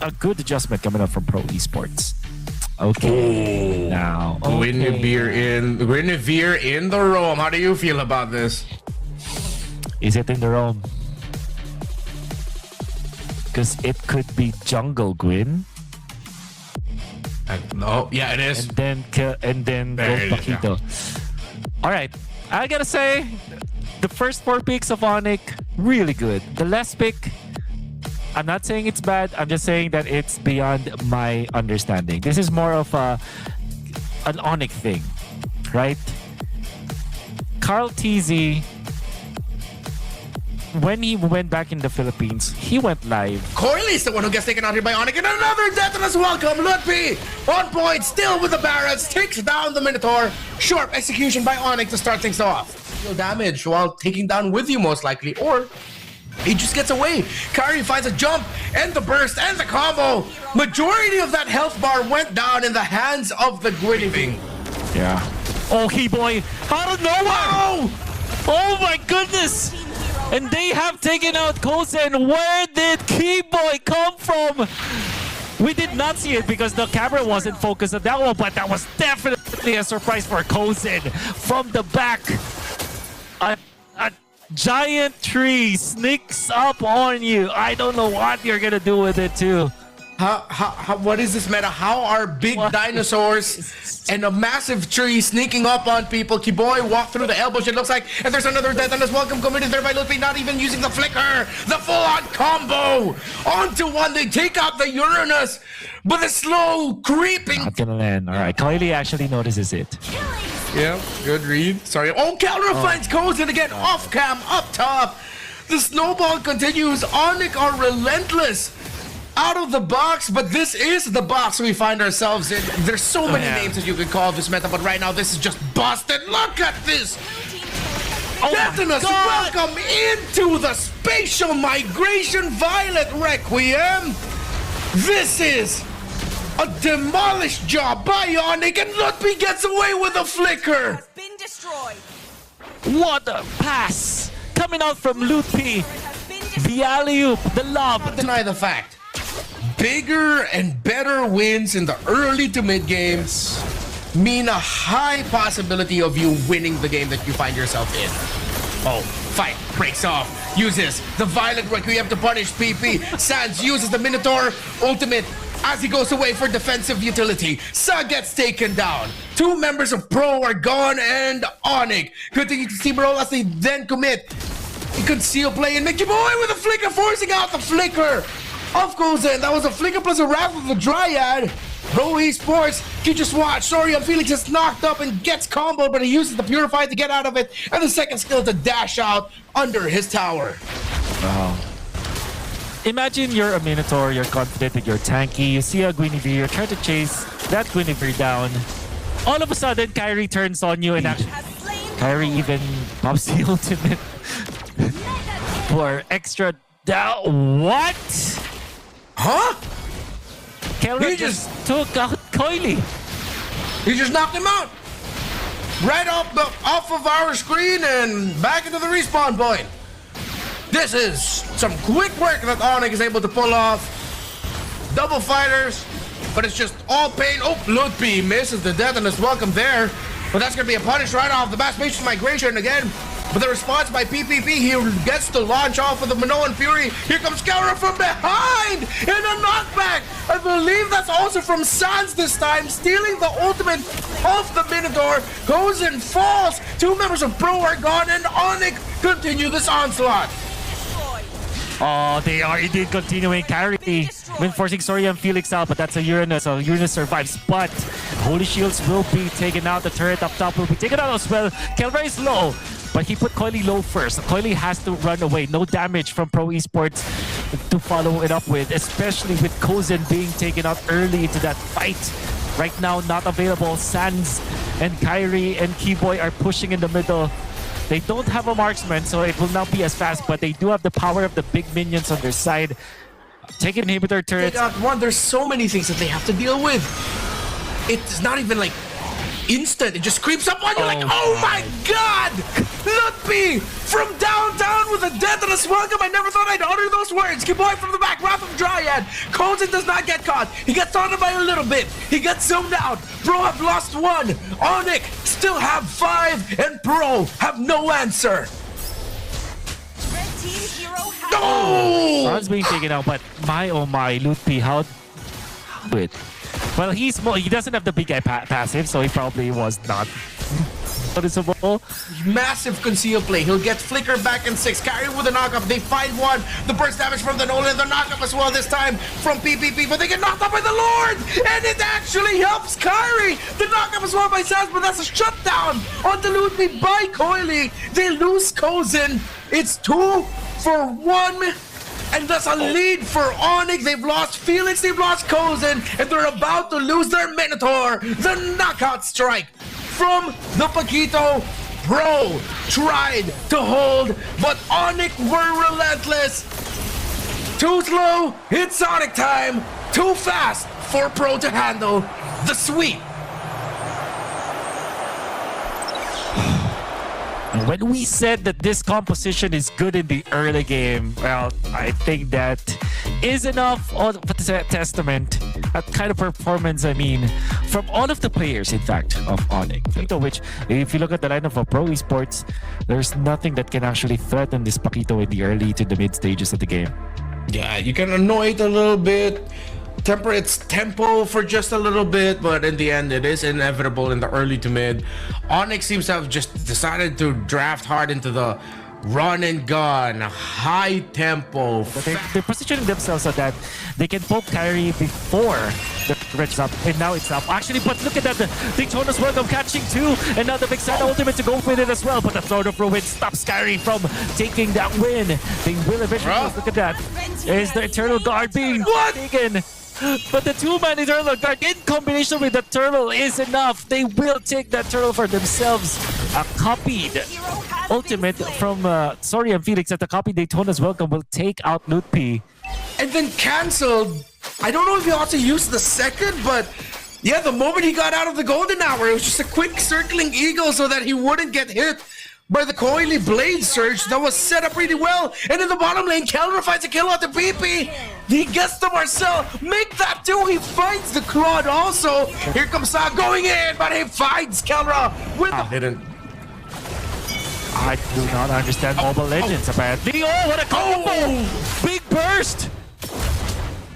a good adjustment coming up from Pro Esports. Okay, now Guinevere in the roam. How do you feel about this? Is it in the roam? Because it could be jungle Gwyn. No, yeah, it is. And then gold Bushido. All right, I gotta say, the first 4 picks of ONIC, really good. The last pick, I'm not saying it's bad. I'm just saying that it's beyond my understanding. This is more of an ONIC thing, right? Carl TZ, when he went back in the Philippines, he went live. Coiley's the one who gets taken out here by ONIC, and another deathless welcome. Ludwig, on point, still with the Barretts, takes down the Minotaur. Sharp execution by ONIC to start things off. No damage while taking down with you, most likely, or he just gets away. Kyrie finds a jump and the burst and the combo. Majority of that health bar went down in the hands of the Guinevere. Yeah. Oh, Keyboy, out of nowhere! Oh my goodness! And they have taken out Kozen. Where did Keyboy come from? We did not see it because the camera wasn't focused on that one, but that was definitely a surprise for Kozen. From the back, a giant tree sneaks up on you. I don't know what you're gonna do with it too. What is this meta? How are big dinosaurs and a massive tree sneaking up on people? Keyboy walked through the elbows, it looks like, and there's another death on this welcome committed there by Ludwig, not even using the flicker. The full-on combo onto one. They take out the Uranus, but the slow creeping. Not gonna land. All right, Kylie actually notices it. Yeah, good read. Sorry. Oh, counter finds Kozen again off cam up top. The snowball continues. ONIC are relentless. Out of the box, but this is the box we find ourselves in. There's so many names that you could call this meta, but right now this is just busted. Look at this! Deathless, welcome into the spatial migration Violet Requiem. This is a demolished job by ONIC, and Ludwig gets away with a flicker. What a pass coming out from Ludwig. The alley-oop, the lob. Not deny the fact. Bigger and better wins in the early to mid games mean a high possibility of you winning the game that you find yourself in. Oh, fight breaks off. Uses the Violet Requiem to punish PP. Sans uses the Minotaur ultimate as he goes away for defensive utility. Sa gets taken down. 2 members of Pro are gone, and ONIC continue to steamroll as they then commit. He conceal play and Mickey Boy with a flicker, forcing out the flicker of Kozen. That was a flicker plus a wrap of the Dryad. Pro Esports, you just watch. Sorry, Felix is knocked up and gets comboed, but he uses the Purify to get out of it, and the second skill to dash out under his tower. Wow. Imagine you're a Minotaur, you're confident that you're tanky, you see a Guinevere, you're trying to chase that Guinevere down. All of a sudden, Kyrie turns on you, and actually, Kyrie even pops the ultimate for extra down. What? Huh? Kelly just took out Coily. He just knocked him out. Right off of our screen and back into the respawn point. This is some quick work that ONIC is able to pull off. Double fighters, but it's just all pain. Oh, Ludwig misses the deathless welcome there. But that's going to be a punish right off the bat. Spacious migration again. But the response by PPP, he gets to launch off with the Minoan Fury. Here comes Scoura from behind and a knockback. I believe that's also from Sans this time, stealing the ultimate of the Minotaur. Goes and falls. 2 members of Pro are gone, and ONIC continue this onslaught. Oh, they are indeed continuing. Carry when forcing Soria and Felix out, but that's a Uranus. So Uranus survives, but Holy Shields will be taken out. The turret up top will be taken out as well. Kelvin is low, but he put Coily low first. Coily has to run away. No damage from Pro Esports to follow it up with, especially with Kozen being taken out early into that fight. Right now, not available. Sans and Kyrie and Keyboy are pushing in the middle. They don't have a marksman, so it will not be as fast, but they do have the power of the big minions on their side. Take inhibitor turrets. There's so many things that they have to deal with. It's not even like instant. It just creeps up on you like, oh my god! Lutpi from downtown with a deathless welcome. I never thought I'd utter those words. Kiboy from the back, Wrath of Dryad. Coulson does not get caught. He gets taunted by a little bit. He gets zoomed out. Pro have lost 1. ONIC still have 5. And Pro have no answer. No! Sun's being taken out, but my oh my, Lutpi, how do it? Well, he doesn't have the big guy passive, so he probably was not noticeable. Massive conceal play. He'll get Flicker back in 6. Kyrie with a knockup. They find 1. The burst damage from the Nolan. The knockup as well this time from PPP. But they get knocked up by the Lord. And it actually helps Kyrie. The knockup as well by Sans, but that's a shutdown on the Lutpi by Coily. They lose Cozen. It's 2 for 1. And that's a lead for ONIC. They've lost Felix, they've lost Cozen, and they're about to lose their Minotaur. The knockout strike from the Paquito. Pro tried to hold, but ONIC were relentless. Too slow, it's Sonic time. Too fast for Pro to handle the sweep. When we said that this composition is good in the early game, well, I think that is enough of a testament, that kind of performance, I mean, from all of the players, in fact, of ONIC. Which, if you look at the lineup of PRO Esports, there's nothing that can actually threaten this Paquito in the early to the mid stages of the game. Yeah, you can annoy it a little bit, temper its tempo for just a little bit, but in the end, it is inevitable in the early to mid. ONIC seems to have just decided to draft hard into the run and gun, high tempo. They're positioning themselves so that they can poke Kyrie before the threat's up, and now it's up. Actually, but look at that, the Daytona's welcome catching 2, and now the Vexana ultimate to go with it as well, but the Throne of Ruin stops Kyrie from taking that win. They will eventually, look at that. Is the Eternal Guard being taken? But the 2-man Eternal Guard in combination with the Turtle is enough. They will take that Turtle for themselves. A copied ultimate from Sorry and Felix at the copied Daytona's welcome will take out Lutpi. And then canceled. I don't know if he also used the second, but yeah, the moment he got out of the golden hour, it was just a quick circling eagle so that he wouldn't get hit by the Coily Blade Surge that was set up really well. And in the bottom lane, Kelra finds a kill out the BP. He gets the Marcel. Make that 2. He finds the Claude also. Here comes Sa going in, but he finds Kelra with the... I do not understand Mobile Legends, apparently. Oh, what a combo! Big burst!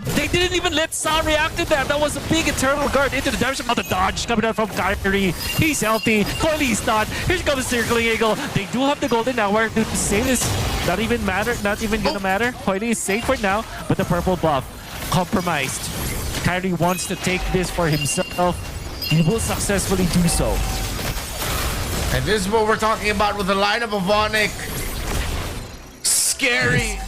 They didn't even let Sa react to that. That was a big Eternal Guard into the direction of the dodge coming out from Kyrie. He's healthy. Coily's not. Here comes the Circling Eagle. They do have the golden hour. The save is not even gonna matter. Coily is safe for now, but the purple buff compromised. Kyrie wants to take this for himself. He will successfully do so. And this is what we're talking about with the lineup of ONIC. Scary.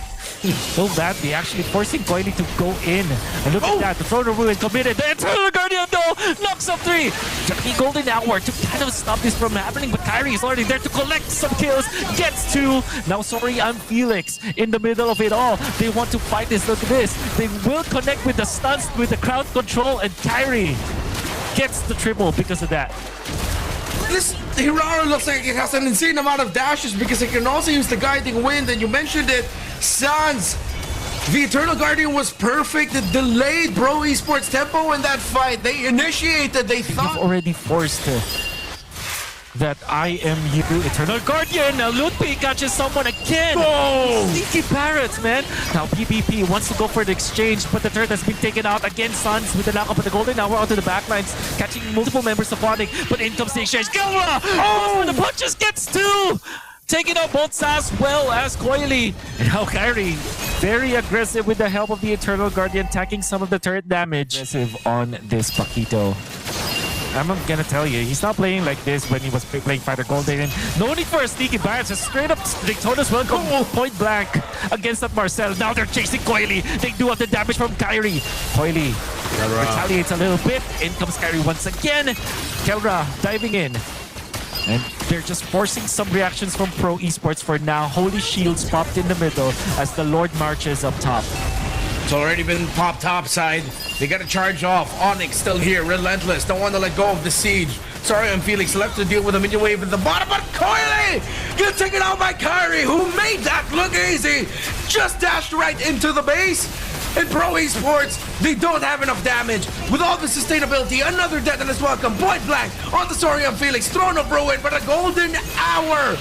So badly, actually forcing Coily to go in. And look at that, the Throne of Ruin committed. The Eternal Guardian though knocks up 3. The golden hour to kind of stop this from happening, but Kyrie is already there to collect some kills. Gets 2. Now Sorry and Felix in the middle of it all. They want to fight this. Look at this. They will connect with the stuns, with the crowd control, and Kyrie gets the triple because of that. This Hirara looks like it has an insane amount of dashes because it can also use the guiding wind, and you mentioned it, Sans. The Eternal Guardian was perfect. It delayed PRO Esports tempo in that fight. They initiated, they thought... You've already forced that I am you, Eternal Guardian. Now Lutpi catches someone again. Oh! Sneaky parrots, man. Now PPP wants to go for the exchange, but the turret has been taken out. Again, Suns with the knockup of the golden hour onto the backlines, catching multiple members of ONIC, but in comes the exchange. Kelra! Oh! The punches gets 2! Taking out both Sa as well as Coily. And now Kyrie, very aggressive with the help of the Eternal Guardian, attacking some of the turret damage. Aggressive on this Paquito. I'm gonna tell you, he's not playing like this when he was playing Fighter Golden. No need for a sneaky bias, just straight up Daytona's welcome point blank against that Marcel. Now they're chasing Coily. They do have the damage from Kyrie. Coily retaliates a little bit. In comes Kyrie once again. Kelra diving in. And they're just forcing some reactions from PRO Esports for now. Holy Shields popped in the middle as the Lord marches up top. It's already been popped topside. They got to charge off. ONIC still here. Relentless. Don't want to let go of the siege. Sorry, and Felix left to deal with the minion wave at the bottom, but Coily gets taken out by Kyrie, who made that look easy. Just dashed right into the base. In Pro Esports, they don't have enough damage. With all the sustainability, another death and is welcome. Point blank on the story of Felix. Throne of ruin, but a golden hour.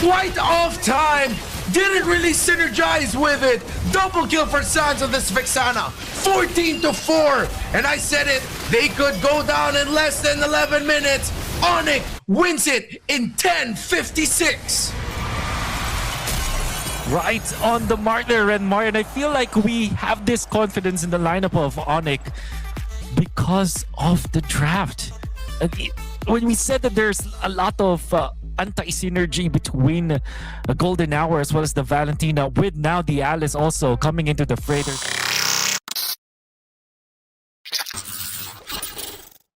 Quite off time. Didn't really synergize with it. Double kill for Sans of this Vexana. 14-4. And I said it, they could go down in less than 11 minutes. ONIC wins it in 10:56. Right on the mark there, Renmar, and I feel like we have this confidence in the lineup of ONIC because of the draft. When we said that there's a lot of anti-synergy between Golden Hour as well as the Valentina, with now the Alice also coming into the fray.